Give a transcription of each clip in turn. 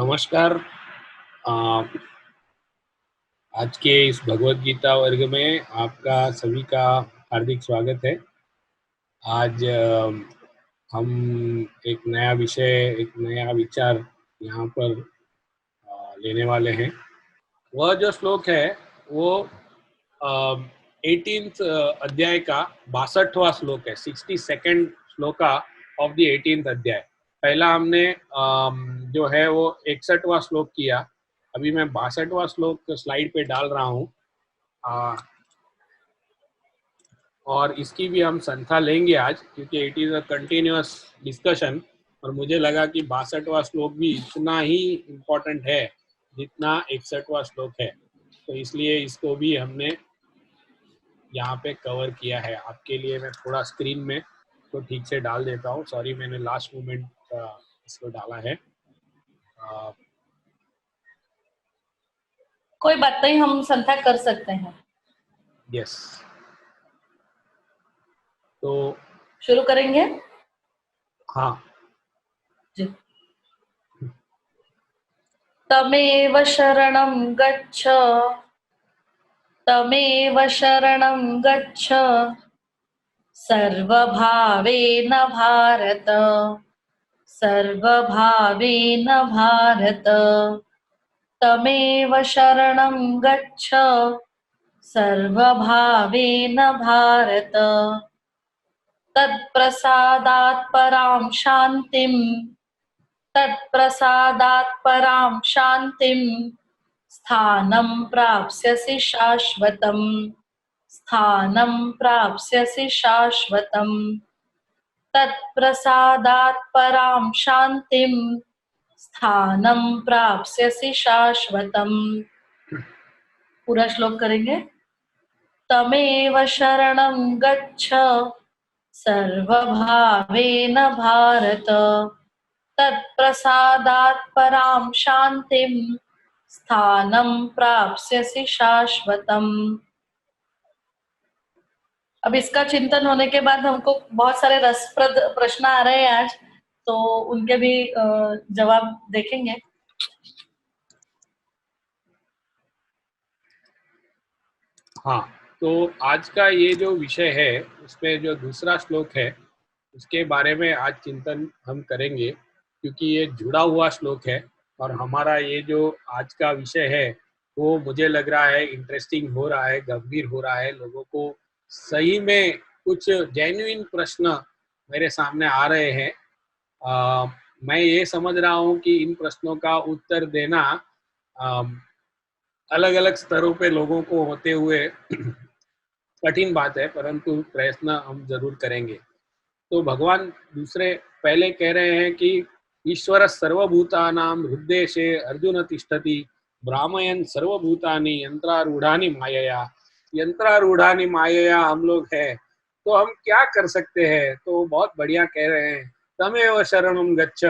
नमस्कार। अ, आज के इस भगवत गीता वर्ग में आपका सभी का हार्दिक स्वागत है। आज हम एक नया विषय, एक नया विचार यहाँ पर लेने वाले हैं। वह जो श्लोक है वो 18th अध्याय का 62वां श्लोक है, 62nd shloka of the 18th अध्याय। पहला हमने जो है वो 61वां श्लोक किया। अभी मैं 62वां श्लोक स्लाइड पे डाल रहा हूँ और इसकी भी हम संख्या लेंगे आज, क्योंकि it is a continuous discussion. और मुझे लगा कि 62वां श्लोक भी इतना ही इम्पोर्टेंट है जितना 61वां श्लोक है, तो इसलिए इसको भी हमने यहाँ पे कवर किया है। आपके लिए मैं थोड़ा स्क्रीन में तो ठीक से डाल देता हूँ। सॉरी, मैंने लास्ट मोमेंट इसको डाला है। कोई बात नहीं, हम संख्या कर सकते हैं। यस, तो शुरू करेंगे। हाँ जी। तमेव शरणं गच्छ, तमेव शरणं गच्छ, सर्वभावेन भारत, सर्वभावेन भारत। तमेव शरणं गच्छ, सर्वभावेन भारत। तत्प्रसादात् परां शान्तिं, तत्प्रसादात् परां शान्तिं, स्थानं प्राप्स्यसि शाश्वतम्, स्थानं प्राप्स्यसि शाश्वतम्। तत्प्रसादात् परां शान्तिं, स्थानं प्राप्स्यसि शाश्वतम्। पूरा श्लोक करेंगे। तमेव शरणं गच्छ, सर्वभावेन भारत, तत्प्रसादात् परां शान्तिं, स्थानं प्राप्स्यसि शाश्वतम्। अब इसका चिंतन होने के बाद हमको बहुत सारे रसप्रद प्रश्न आ रहे हैं आज, तो उनके भी जवाब देखेंगे। हाँ, तो आज का ये जो विषय है उसमें जो दूसरा श्लोक है उसके बारे में आज चिंतन हम करेंगे, क्योंकि ये जुड़ा हुआ श्लोक है। और हमारा ये जो आज का विषय है वो मुझे लग रहा है इंटरेस्टिंग हो रहा है, गंभीर हो रहा है। लोगों को सही में कुछ जेन्युइन प्रश्न मेरे सामने आ रहे हैं। मैं ये समझ रहा हूँ कि इन प्रश्नों का उत्तर देना अलग अलग स्तरों पे लोगों को होते हुए कठिन बात है, परंतु प्रयत्न हम जरूर करेंगे। तो भगवान दूसरे पहले कह रहे हैं कि ईश्वर सर्वभूतानां हृद्देशे अर्जुन तिष्ठति ब्राह्मयन सर्वभूतानि यंत्रारूढ़ानि मायया। यंत्रारूढ़ानि मायया हम लोग हैं, तो हम क्या कर सकते हैं? तो बहुत बढ़िया कह रहे हैं, तमेव शरणं गच्छ,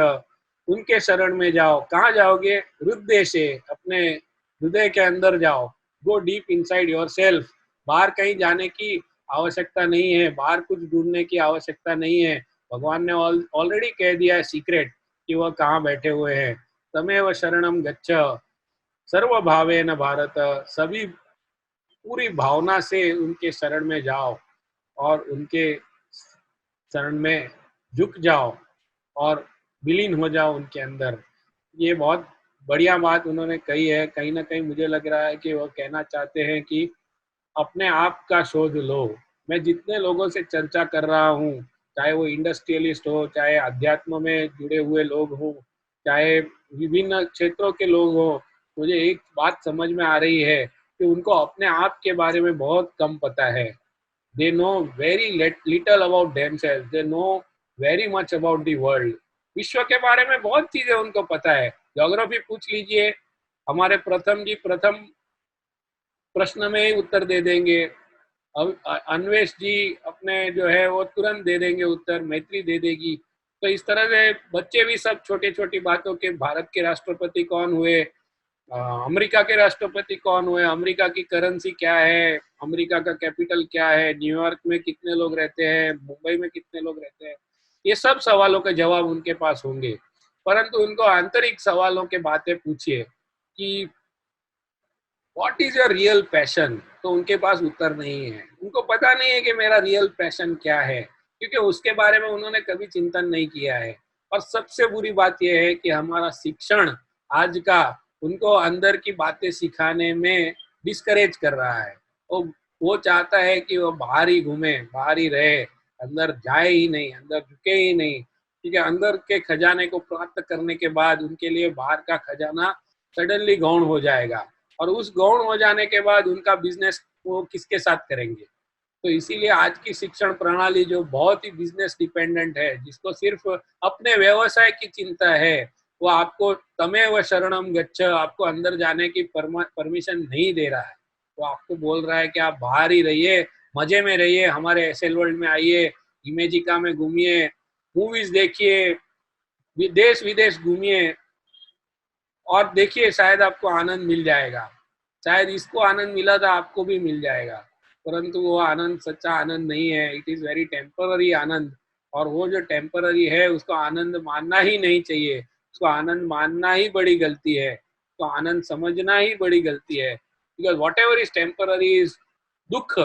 उनके शरण में जाओ। कहाँ जाओगे? हृद्देशे, अपने हृदय के अंदर जाओ। Go deep inside yourself. बाहर कहीं जाने की आवश्यकता नहीं है, बाहर कुछ ढूंढने की आवश्यकता नहीं है। भगवान ने ऑलरेडी कह दिया है सीक्रेट कि वह कहाँ बैठे हुए हैं। तमेव शरणं गच्छ, सर्वभावेन भारत, सभी पूरी भावना से उनके शरण में जाओ और उनके शरण में झुक जाओ और विलीन हो जाओ उनके अंदर। ये बहुत बढ़िया बात उन्होंने कही है। कहीं ना कहीं मुझे लग रहा है कि वो कहना चाहते हैं कि अपने आप का शोध लो। मैं जितने लोगों से चर्चा कर रहा हूँ, चाहे वो इंडस्ट्रियलिस्ट हो, चाहे अध्यात्म में जुड़े हुए लोग हो, चाहे विभिन्न क्षेत्रों के लोग हो, मुझे एक बात समझ में आ रही है कि उनको अपने आप के बारे में बहुत कम पता है। They know very little about themselves, they know very much about the world. विश्व के बारे में बहुत चीजें उनको पता है। ज्योग्राफी पूछ लीजिए, हमारे प्रथम जी प्रथम प्रश्न में ही उत्तर दे देंगे। अब अन्वेष जी अपने जो है वो तुरंत दे देंगे उत्तर, मैत्री दे देगी। तो इस तरह से बच्चे भी सब छोटी छोटी बातों के, भारत के राष्ट्रपति कौन हुए, अमेरिका के राष्ट्रपति कौन हुए, अमेरिका की करेंसी क्या है, अमेरिका का कैपिटल क्या है, न्यूयॉर्क में कितने लोग रहते हैं, मुंबई में कितने लोग रहते हैं, ये सब सवालों के जवाब उनके पास होंगे। परंतु उनको आंतरिक सवालों के बातें पूछिए कि what is your real passion, तो उनके पास उत्तर नहीं है। उनको पता नहीं है कि मेरा रियल पैशन क्या है, क्योंकि उसके बारे में उन्होंने कभी चिंतन नहीं किया है। और सबसे बुरी बात यह है कि हमारा शिक्षण आज का उनको अंदर की बातें सिखाने में डिस्करेज कर रहा है। वो चाहता है कि वो बाहर ही घूमे, बाहर ही रहे, अंदर जाए ही नहीं, अंदर झुके ही नहीं। ठीक है, अंदर के खजाने को प्राप्त करने के बाद उनके लिए बाहर का खजाना सडनली गौण हो जाएगा, और उस गौण हो जाने के बाद उनका बिजनेस वो किसके साथ करेंगे। तो इसीलिए आज की शिक्षण प्रणाली जो बहुत ही बिजनेस डिपेंडेंट है, जिसको सिर्फ अपने व्यवसाय की चिंता है, वो आपको तमेव शरणम गच्छ, आपको अंदर जाने की परमिशन नहीं दे रहा है। वो आपको बोल रहा है कि आप बाहर ही रहिए, मजे में रहिए, हमारे एसएल वर्ल्ड में आइए, इमेजिका में घूमिए, मूवीज देखिए, देश विदेश घूमिए और देखिए, शायद आपको आनंद मिल जाएगा। शायद इसको आनंद मिला था, आपको भी मिल जाएगा। परंतु वो आनंद सच्चा आनंद नहीं है, इट इज़ वेरी टेम्पररी आनंद। और वो जो टेम्पररी है उसको आनंद मानना ही नहीं चाहिए। उसको आनंद मानना ही बड़ी गलती है, तो आनंद समझना ही बड़ी गलती है। Because what ever is temporary is दुख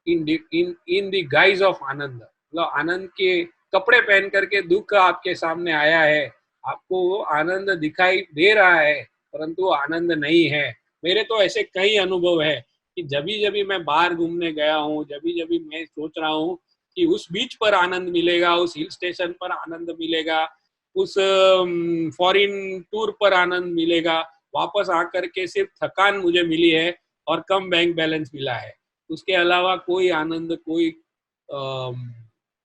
इन द गाइज ऑफ आनंद। मतलब आनंद के कपड़े पहन करके दुख आपके सामने आया है, आपको वो आनंद दिखाई दे रहा है, परंतु आनंद नहीं है। मेरे तो ऐसे कई अनुभव है कि जब मैं बाहर घूमने गया हूँ, जब मैं सोच रहा हूँ कि उस बीच पर आनंद मिलेगा, उस हिल स्टेशन पर आनंद मिलेगा, उस फॉरेन टूर पर आनंद मिलेगा, वापस आकर के सिर्फ थकान मुझे मिली है और कम बैंक बैलेंस मिला है। उसके अलावा कोई आनंद, कोई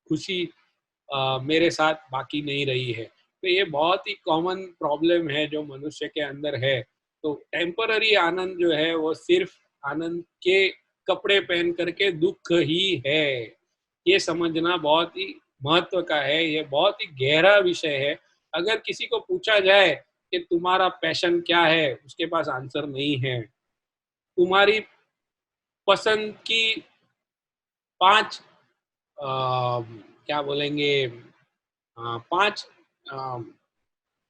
खुशी मेरे साथ बाकी नहीं रही है। तो ये बहुत ही कॉमन प्रॉब्लम है जो मनुष्य के अंदर है। तो टेम्पररी आनंद जो है वो सिर्फ आनंद के कपड़े पहन करके दुख ही है। ये समझना बहुत ही महत्व का है, ये बहुत ही गहरा विषय है। अगर किसी को पूछा जाए कि तुम्हारा पैशन क्या है, उसके पास आंसर नहीं है। तुम्हारी पसंद की 5 क्या बोलेंगे, 5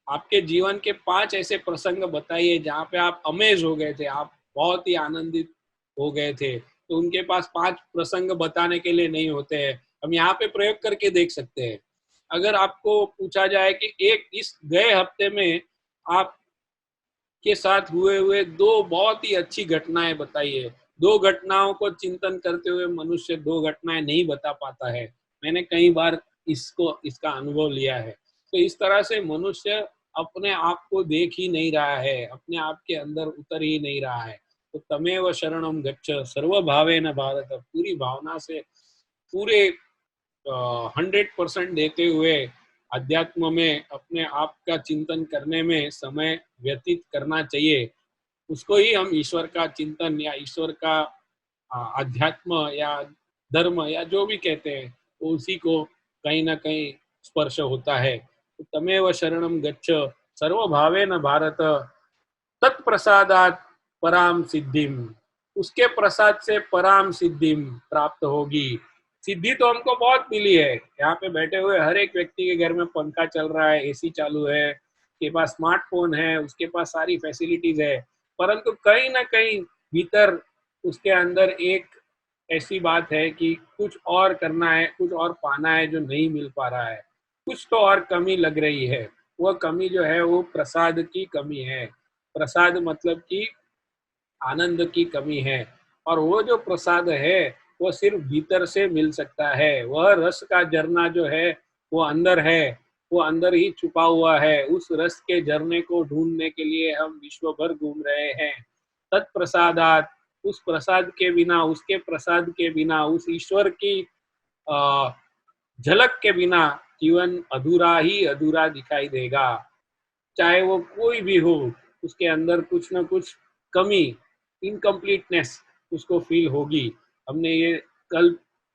आपके जीवन के 5 ऐसे प्रसंग बताइए जहाँ पे आप अमेज हो गए थे, आप बहुत ही आनंदित हो गए थे। तो उनके पास 5 प्रसंग बताने के लिए नहीं होते हैं। हम यहाँ पे प्रयोग करके देख सकते हैं। अगर आपको पूछा जाए कि एक इस गए हफ्ते में आप के साथ हुए 2 बहुत ही अच्छी घटनाएं बताइए। 2 घटनाओं को चिंतन करते हुए मनुष्य 2 घटनाएं नहीं बता पाता है। मैंने कई बार इसका अनुभव लिया है। तो इस तरह से मनुष्य अपने आप को देख ही नहीं रहा है, अपने आप के अंदर उतर ही नहीं रहा है। तो तमेव शरणम गच्छ सर्वभावेन भारत, पूरी भावना से, पूरे 100% देते हुए अध्यात्म में अपने आप का चिंतन करने में समय व्यतीत करना चाहिए। उसको ही हम ईश्वर का चिंतन या ईश्वर का अध्यात्म या धर्म या जो भी कहते हैं, वो उसी को कहीं ना कहीं स्पर्श होता है। तो तमेव शरणम गच्छ सर्वभावेन भारत, तत्प्रसादात पराम सिद्धिम, उसके प्रसाद से पराम सिद्धिम प्राप्त होगी। सिद्धि तो हमको बहुत मिली है। यहाँ पे बैठे हुए हर एक व्यक्ति के घर में पंखा चल रहा है, एसी चालू है, उसके पास स्मार्टफोन है, उसके पास सारी फैसिलिटीज है, परंतु कहीं ना कहीं भीतर उसके अंदर एक ऐसी बात है कि कुछ और करना है, कुछ और पाना है जो नहीं मिल पा रहा है, कुछ तो और कमी लग रही है। वो कमी जो है वो प्रसाद की कमी है। प्रसाद मतलब कि आनंद की कमी है। और वो जो प्रसाद है वो सिर्फ भीतर से मिल सकता है। वह रस का झरना जो है वो अंदर है, वो अंदर ही छुपा हुआ है। उस रस के झरने को ढूंढने के लिए हम विश्व भर घूम रहे हैं। तत्प्रसादात, उस प्रसाद के बिना, उसके प्रसाद के बिना, उस ईश्वर की झलक के बिना जीवन अधूरा ही अधूरा दिखाई देगा। चाहे वो कोई भी हो, उसके अंदर कुछ ना कुछ कमी, इनकम्प्लीटनेस उसको फील होगी। हमने ये कल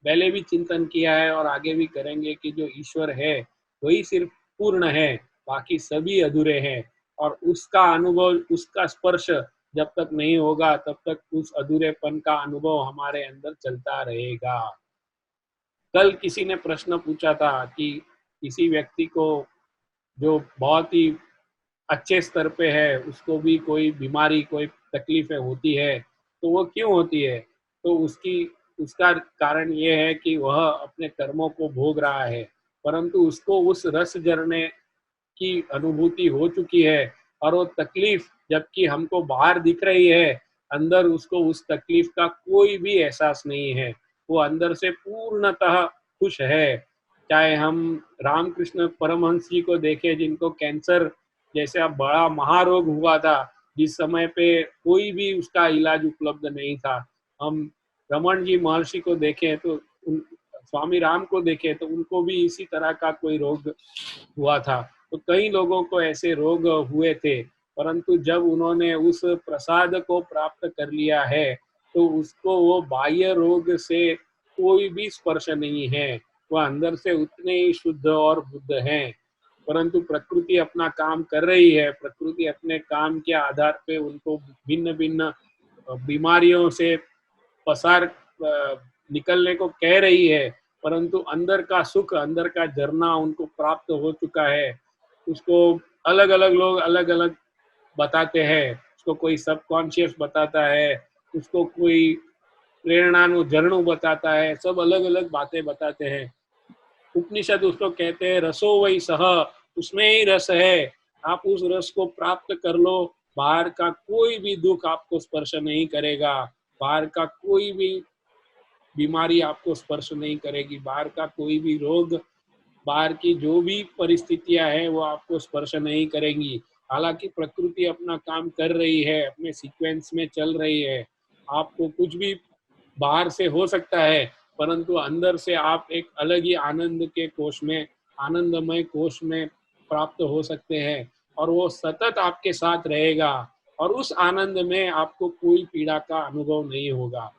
पहले भी चिंतन किया है और आगे भी करेंगे कि जो ईश्वर है वही सिर्फ पूर्ण है, बाकी सभी अधूरे हैं। और उसका अनुभव, उसका स्पर्श जब तक नहीं होगा तब तक उस अधूरेपन का अनुभव हमारे अंदर चलता रहेगा। कल किसी ने प्रश्न पूछा था कि किसी व्यक्ति को जो बहुत ही अच्छे स्तर पे है, उसको भी कोई बीमारी, कोई तकलीफें होती है, तो वो क्यों होती है? तो उसका कारण ये है कि वह अपने कर्मों को भोग रहा है, परंतु उसको उस रस झरने की अनुभूति हो चुकी है, और वो तकलीफ जबकि हमको बाहर दिख रही है, अंदर उसको उस तकलीफ का कोई भी एहसास नहीं है। वो अंदर से पूर्णतः खुश है। चाहे हम रामकृष्ण परमहंस जी को देखें, जिनको कैंसर जैसा बड़ा महारोग हुआ था, जिस समय पे कोई भी उसका इलाज उपलब्ध नहीं था। हम रमन जी महर्षि को देखें तो स्वामी राम को देखें तो उनको भी इसी तरह का कोई रोग हुआ था। तो कई लोगों को ऐसे रोग हुए थे, परंतु जब उन्होंने उस प्रसाद को प्राप्त कर लिया है, तो उसको वो बाह्य रोग से कोई भी स्पर्श नहीं है। वह अंदर से उतने ही शुद्ध और बुद्ध हैं। परंतु प्रकृति अपना काम कर रही है। प्रकृति अपने काम के आधार पे उनको भिन्न भिन्न बीमारियों से पसार निकलने को कह रही है, परंतु अंदर का सुख, अंदर का झरना उनको प्राप्त हो चुका है। उसको अलग अलग लोग अलग अलग बताते हैं। उसको कोई सबकॉन्शियस बताता है, उसको कोई प्रेरणानु झरणु बताता है, सब अलग अलग बातें बताते हैं। उपनिषद उसको कहते हैं रसो वही सह, उसमें ही रस है। आप उस रस को प्राप्त कर लो, बाहर का कोई भी दुख आपको स्पर्श नहीं करेगा, बाहर का कोई भी बीमारी आपको स्पर्श नहीं करेगी, बाहर का कोई भी रोग, बाहर की जो भी परिस्थितियां हैं वो आपको स्पर्श नहीं करेंगी। हालांकि प्रकृति अपना काम कर रही है, अपने सीक्वेंस में चल रही है। आपको कुछ भी बाहर से हो सकता है, परंतु अंदर से आप एक अलग ही आनंद के कोष में, आनंदमय कोष में प्राप्त हो सकते हैं, और वो सतत आपके साथ रहेगा, और उस आनंद में आपको कोई पीड़ा का अनुभव नहीं होगा।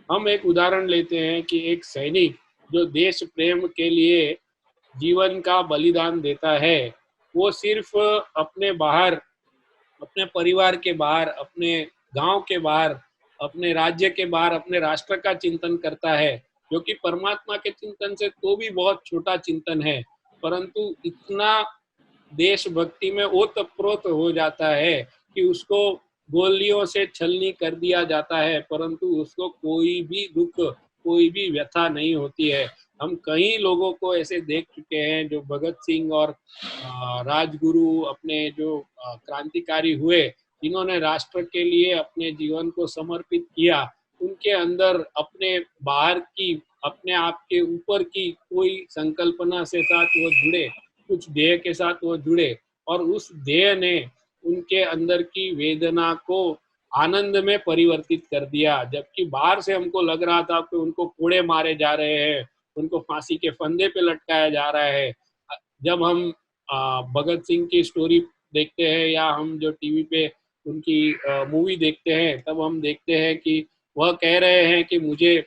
हम एक उदाहरण लेते हैं कि एक सैनिक जो देश प्रेम के लिए जीवन का बलिदान देता है, वो सिर्फ अपने बाहर, अपने परिवार के बाहर, अपने गांव के बाहर, अपने राज्य के बाहर, अपने राष्ट्र का चिंतन करता है, जो कि परमात्मा के चिंतन से तो भी बहुत छोटा चिंतन है, परंतु इतना देशभक्ति में ओतप्रोत हो जाता है कि उसको गोलियों से छलनी कर दिया जाता है, परंतु उसको कोई भी दुख, कोई भी व्यथा नहीं होती है। हम कई लोगों को ऐसे देख चुके हैं जो भगत सिंह और राजगुरु, अपने जो क्रांतिकारी हुए, जिन्होंने राष्ट्र के लिए अपने जीवन को समर्पित किया, उनके अंदर अपने बाहर की, अपने आप के ऊपर की कोई संकल्पना से साथ वो जुड़े, कुछ ध्येय के साथ वो जुड़े, और उस ध्येय ने उनके अंदर की वेदना को आनंद में परिवर्तित कर दिया। जबकि बाहर से हमको लग रहा था कि उनको कोड़े मारे जा रहे हैं, उनको फांसी के फंदे पे लटकाया जा रहा है। जब हम भगत सिंह की स्टोरी देखते हैं, या हम जो टीवी पे उनकी मूवी देखते हैं, तब हम देखते हैं कि वह कह रहे हैं कि मुझे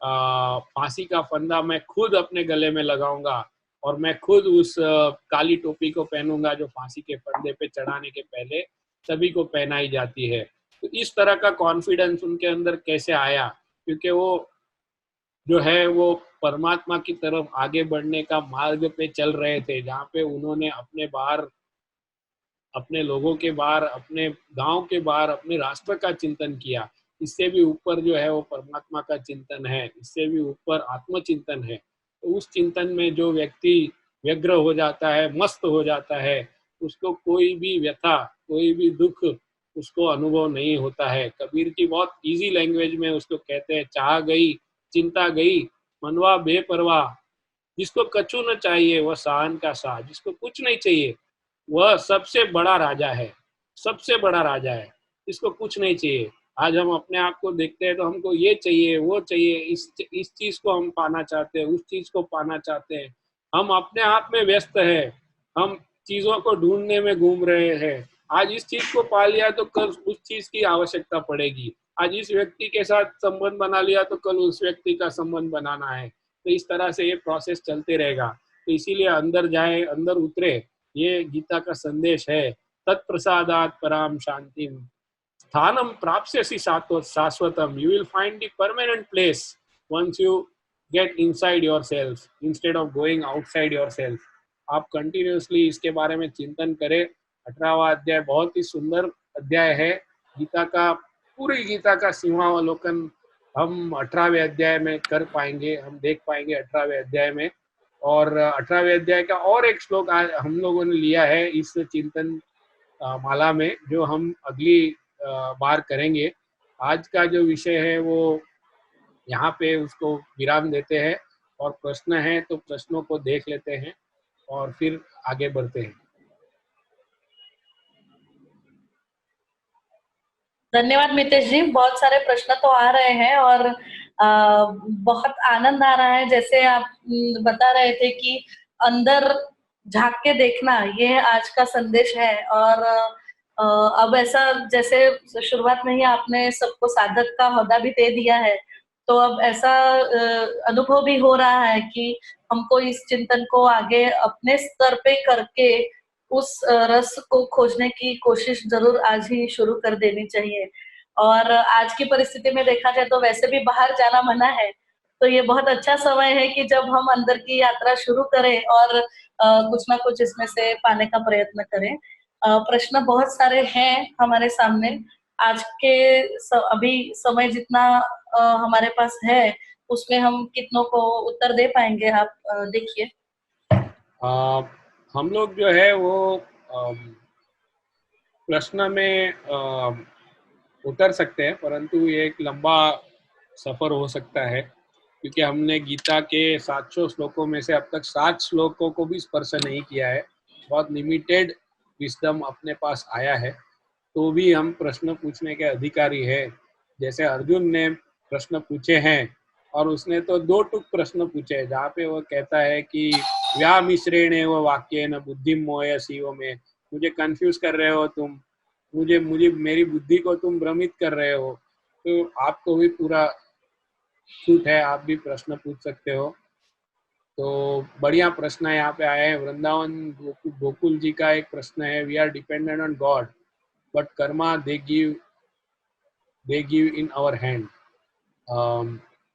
फांसी का फंदा मैं खुद अपने गले में लगाऊंगा, और मैं खुद उस काली टोपी को पहनूंगा जो फांसी के फंदे पे चढ़ाने के पहले सभी को पहनाई जाती है। तो इस तरह का कॉन्फिडेंस उनके अंदर कैसे आया? क्योंकि वो जो है वो परमात्मा की तरफ आगे बढ़ने का मार्ग पे चल रहे थे, जहाँ पे उन्होंने अपने बाहर, अपने लोगों के बाहर, अपने गांव के बाहर अपने राष्ट्र का चिंतन किया। इससे भी ऊपर जो है वो परमात्मा का चिंतन है, इससे भी ऊपर आत्मचिंतन है। तो उस चिंतन में जो व्यक्ति व्यग्र हो जाता है, मस्त हो जाता है, उसको कोई भी व्यथा, कोई भी दुख उसको अनुभव नहीं होता है। कबीर की बहुत इजी लैंग्वेज में उसको कहते हैं, चाह गई चिंता गई मनवा बेपरवाह, जिसको कछु न चाहिए वह सहन का साह, जिसको कुछ नहीं चाहिए वह सबसे बड़ा राजा है, सबसे बड़ा राजा है, इसको कुछ नहीं चाहिए। आज हम अपने आप को देखते हैं तो हमको ये चाहिए, वो चाहिए, इस चीज को हम पाना चाहते हैं, उस चीज को पाना चाहते हैं। हम अपने आप में व्यस्त है, हम चीजों को ढूंढने में घूम रहे हैं। आज इस चीज को पा लिया तो कल उस चीज की आवश्यकता पड़ेगी। आज इस व्यक्ति के साथ संबंध बना लिया तो कल उस व्यक्ति का संबंध बनाना है। तो इस तरह से ये प्रोसेस चलते रहेगा। तो इसीलिए अंदर जाए, अंदर उतरे, ये गीता का संदेश है। तत्प्रसादात् पराम शांतिम स्थानम प्राप्स्यसि शाश्वतम, you will find the permanent place once you get inside yourself instead of going outside yourself. आप कंटिन्यूअसली इसके बारे में चिंतन करें, 18वां अध्याय बहुत ही सुंदर अध्याय है गीता का। पूरी गीता का सीमावलोकन हम 18वें अध्याय में कर पाएंगे, हम देख पाएंगे 18वें अध्याय में। और 18वें अध्याय का और एक श्लोक आज हम लोगों ने लिया है इस चिंतन माला में, जो हम अगली बार करेंगे। आज का जो विषय है वो यहाँ पे उसको विराम देते हैं, और प्रश्न है तो प्रश्नों को देख लेते हैं और फिर आगे बढ़ते हैं। धन्यवाद मितेश जी, बहुत सारे प्रश्न तो आ रहे हैं और बहुत आनंद आ रहा है। जैसे आप बता रहे थे कि अंदर झांक के देखना, ये आज का संदेश है। और अब ऐसा, जैसे शुरुआत में ही आपने सबको साधक का होदा भी दे दिया है, तो अब ऐसा अनुभव भी हो रहा है कि हमको इस चिंतन को आगे अपने स्तर पे करके उस रस को खोजने की कोशिश जरूर आज ही शुरू कर देनी चाहिए। और आज की परिस्थिति में देखा जाए तो वैसे भी बाहर जाना मना है, तो ये बहुत अच्छा समय है कि जब हम अंदर की यात्रा शुरू करें और कुछ ना कुछ इसमें से पाने का प्रयत्न करें। प्रश्न बहुत सारे हैं हमारे सामने। आज के अभी समय जितना हमारे पास है, उसमें हम कितनों को उत्तर दे पाएंगे, आप देखिए। हम लोग जो है वो प्रश्न में उतर सकते हैं, परंतु ये एक लंबा सफर हो सकता है, क्योंकि हमने गीता के 700 श्लोकों में से अब तक 7 श्लोकों को भी स्पर्श नहीं किया है। बहुत लिमिटेड विजडम अपने पास आया है, तो भी हम प्रश्न पूछने के अधिकारी हैं। जैसे अर्जुन ने प्रश्न पूछे हैं, और उसने तो 2 टुक प्रश्न पूछे हैं, जहाँ पे वो कहता है कि व्यामिश्रेण व वाक्येन बुद्धिम मोहयसीव में, मुझे कंफ्यूज कर रहे हो तुम, मुझे मुझे मेरी बुद्धि को तुम भ्रमित कर रहे हो। तो आपको भी पूरा छूट है, आप भी प्रश्न पूछ सकते हो। तो बढ़िया प्रश्न यहाँ पे आए हैं। वृंदावन गोकुल जी का एक प्रश्न है, we are dependent on god but karma they give in our hand.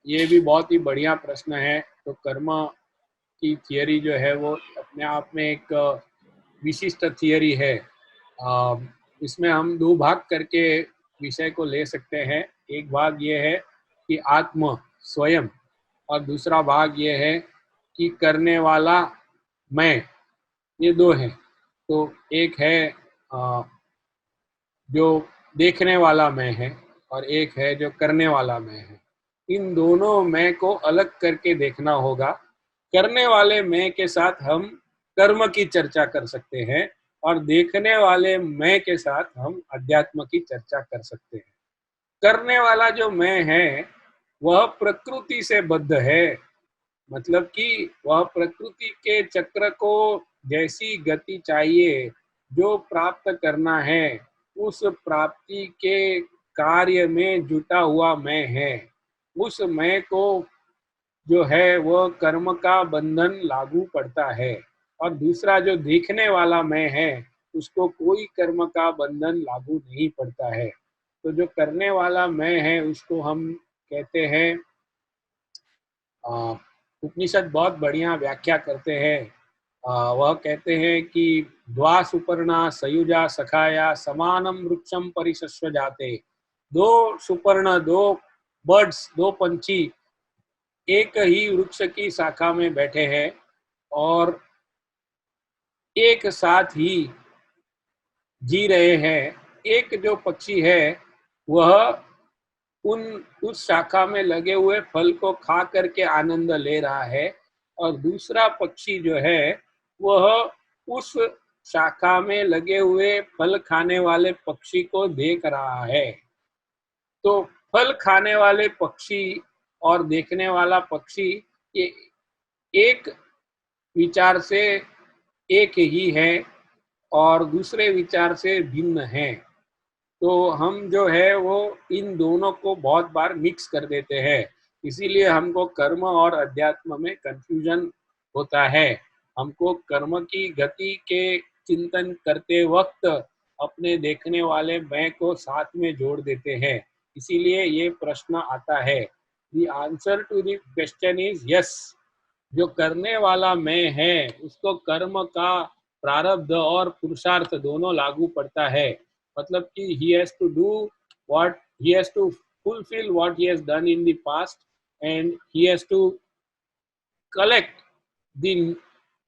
ये भी बहुत ही बढ़िया प्रश्न है। तो कर्म की थियरी जो है वो अपने आप में एक विशिष्ट थियरी है। इसमें हम 2 भाग करके विषय को ले सकते हैं। एक भाग ये है कि आत्म स्वयं, और दूसरा भाग ये है कि करने वाला मैं। ये 2 हैं। तो एक है जो देखने वाला मैं है, और एक है जो करने वाला मैं है। इन दोनों मैं को अलग करके देखना होगा। करने वाले मैं के साथ हम कर्म की चर्चा कर सकते हैं, और देखने वाले मैं के साथ हम अध्यात्म की चर्चा कर सकते हैं। करने वाला जो मैं है वह प्रकृति से बद्ध है, मतलब कि वह प्रकृति के चक्र को जैसी गति चाहिए, जो प्राप्त करना है, उस प्राप्ति के कार्य में जुटा हुआ मैं है। उस मैं को जो है वह कर्म का बंधन लागू पड़ता है, और दूसरा जो देखने वाला मैं है उसको कोई कर्म का बंधन लागू नहीं पड़ता है। तो जो करने वाला मैं है उसको हम कहते हैं, उपनिषद बहुत बढ़िया व्याख्या करते हैं। वह कहते हैं कि द्वा सुपर्णा सयुजा सखाया समानम वृक्षम परिशस्व जाते। 2 सुपर्ण, 2 बर्ड्स, 2 पंछी एक ही वृक्ष की शाखा में बैठे हैं, और एक साथ ही जी रहे हैं। एक जो पक्षी है वह उस शाखा में लगे हुए फल को खा करके आनंद ले रहा है, और दूसरा पक्षी जो है वह उस शाखा में लगे हुए फल खाने वाले पक्षी को देख रहा है। तो फल खाने वाले पक्षी और देखने वाला पक्षी ये एक विचार से एक ही है, और दूसरे विचार से भिन्न है। तो हम जो है वो इन दोनों को बहुत बार मिक्स कर देते हैं, इसीलिए हमको कर्म और अध्यात्म में कंफ्यूजन होता है। हमको कर्म की गति के चिंतन करते वक्त अपने देखने वाले मैं को साथ में जोड़ देते हैं, इसीलिए ये प्रश्न आता है। The answer to the question is yes. जो करने वाला मैं है उसको कर्म का प्रारब्ध और पुरुषार्थ दोनों लागू पड़ता है। मतलब कि he has to do what he has to fulfill what he has done in the past and he has to collect the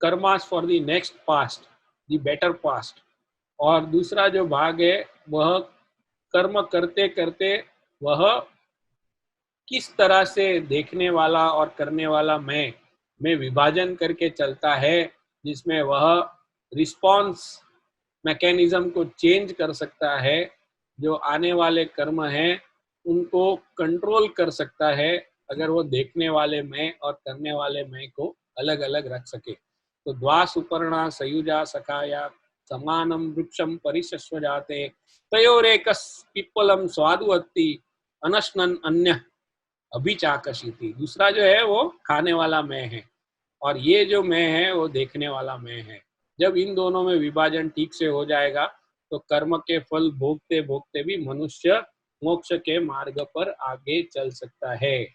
karmas for the next past, the better past। और दूसरा जो भाग है वह कर्म करते करते वह किस तरह से देखने वाला और करने वाला मैं में विभाजन करके चलता है, जिसमें वह रिस्पॉन्स मैकेनिज्म को चेंज कर सकता है, जो आने वाले कर्म हैं उनको कंट्रोल कर सकता है अगर वो देखने वाले मैं और करने वाले मैं को अलग अलग रख सके। तो द्वा सुपर्णा सयुजा सखाया समानम वृक्षम परिशस्व जाते तयोरेकस पिप्पलम स्वादुवत्ति अनशनन अन्य अभिचाकशीति। दूसरा जो है वो खाने वाला मैं है और ये जो मैं है वो देखने वाला मैं है। जब इन दोनों में विभाजन ठीक से हो जाएगा तो कर्म के फल भोगते भोगते भी मनुष्य मोक्ष के मार्ग पर आगे चल सकता है।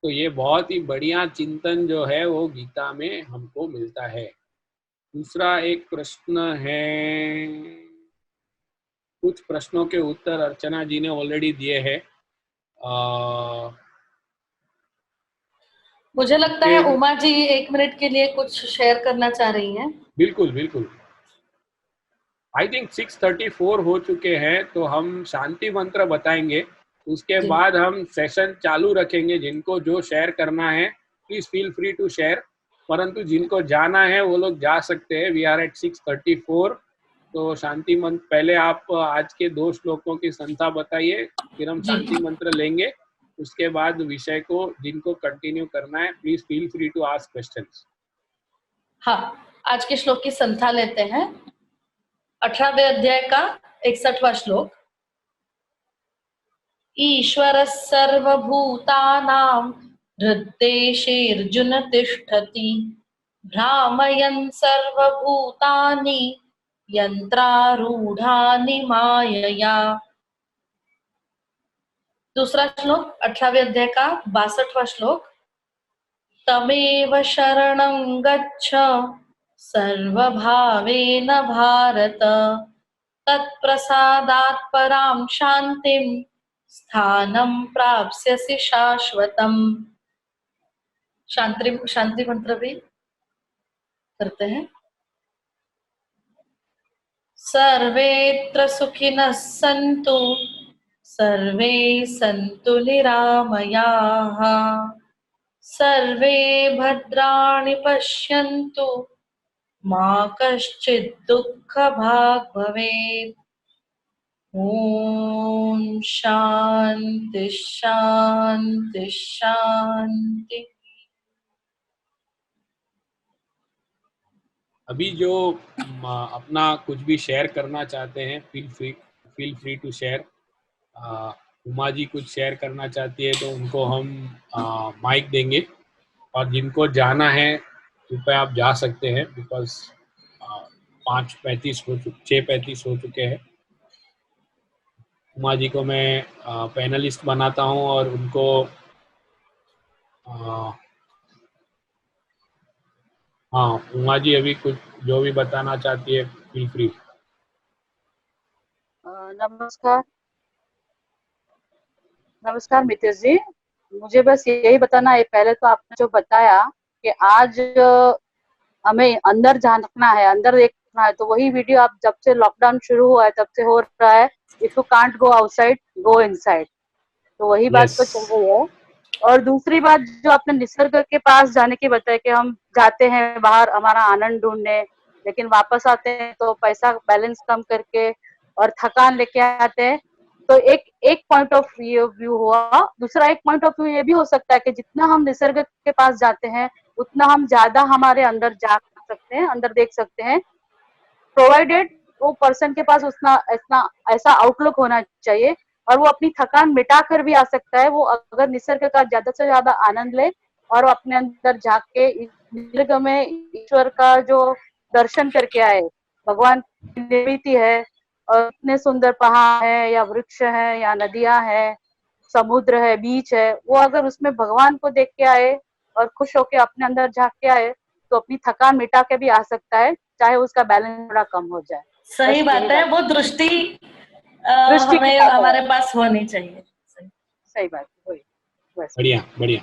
तो ये बहुत ही बढ़िया चिंतन जो है वो गीता में हमको मिलता है। दूसरा एक प्रश्न है, कुछ प्रश्नों के उत्तर अर्चना जी ने ऑलरेडी दिए हैं। मुझे लगता है उमा जी 1 मिनट के लिए कुछ शेयर करना चाह रही हैं। बिल्कुल बिल्कुल। आई थिंक 6:34 हो चुके हैं, तो हम शांति मंत्र बताएंगे, उसके बाद हम सेशन चालू रखेंगे। जिनको जो शेयर करना है please feel free to share, परंतु जिनको जाना है वो लोग जा सकते हैं। We are at 6:34। तो शांति मंत्र पहले आप आज के 2 श्लोकों की संख्या बताइए, फिर हम शांति मंत्र लेंगे। उसके बाद विषय को जिनको कंटिन्यू करना है please feel free to ask questions. हाँ, आज के श्लोक की संख्या लेते हैं। 18वें अध्याय का 61वां श्लोक। ईश्वरः सर्वभूतानां हृद्देशेऽर्जुन तिष्ठति भ्रामयन् सर्वभूतानि यन्त्रारूढानि मायया। दूसरा श्लोक 18वें अध्याय का 62वां श्लोक। तमेव शरणं गच्छ सर्वभावेन भारत तत्प्रसादात् परां शान्तिं स्थानं प्राप्स्यसि शाश्वतम्। शांति मंत्र भी करते हैं। सर्वेत्र सुखिनः सन्तु सर्वे सन्तु निरामयाः सर्वे भद्राणि पश्यन्तु मा कश्चित् दुःखभाग् भवेत्। ओम शांति शांति शांति। अभी जो अपना कुछ भी शेयर करना चाहते हैं feel free to share. Uma ji कुछ शेयर करना चाहती है तो उनको हम माइक देंगे, और जिनको जाना है कृपया आप जा सकते हैं, बिकॉज 6:35 हो चुके हैं। उमा जी को मैं पैनलिस्ट बनाता हूं और उनको हाँ, उमा जी अभी कुछ जो भी बताना चाहती है फील फ्री। नमस्कार मितेश जी, मुझे बस यही बताना है। पहले तो आपने जो बताया कि आज हमें अंदर झांकना है, अंदर देखना है, तो वही वीडियो आप जब से लॉकडाउन शुरू हुआ है तब से हो रहा है। If you can't go outside go inside, तो वही बात तो चल रही है। और दूसरी बात जो आपने निसर्ग के पास जाने की बताई कि हम जाते हैं बाहर हमारा आनंद ढूंढने, लेकिन वापस आते हैं तो पैसा बैलेंस कम करके और थकान लेके आते हैं। तो एक पॉइंट ऑफ व्यू हुआ। दूसरा एक पॉइंट ऑफ व्यू ये भी हो सकता है कि जितना हम निसर्ग के पास जाते हैं उतना हम ज्यादा हमारे अंदर जा सकते हैं, अंदर देख सकते हैं, प्रोवाइडेड वो पर्सन के पास उतना ऐसा आउटलुक होना चाहिए और वो अपनी थकान मिटा कर भी आ सकता है। वो अगर निसर्ग का ज्यादा से ज्यादा आनंद ले और वो अपने अंदर जाके निसर्ग में ईश्वर का जो दर्शन करके आए, भगवान की निर्मिति है और इतने सुंदर पहाड़ है या वृक्ष है या नदियां है, समुद्र है, बीच है, वो अगर उसमें भगवान को देख के आए और खुश होके अपने अंदर झांक के आए तो अपनी थकान मिटा के भी आ सकता है, चाहे उसका बैलेंस थोड़ा कम हो जाए। सही बस बात यही है, बात वो दृष्टि दृष्टि की हमें बात है। हमारे पास होनी चाहिए। सही बात है, वही बस। बढ़िया बढ़िया।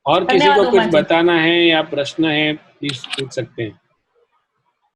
और किसी को धन्यवाद कुछ उमा जी। बताना है या प्रश्न है, प्लीज पूछ सकते हैं।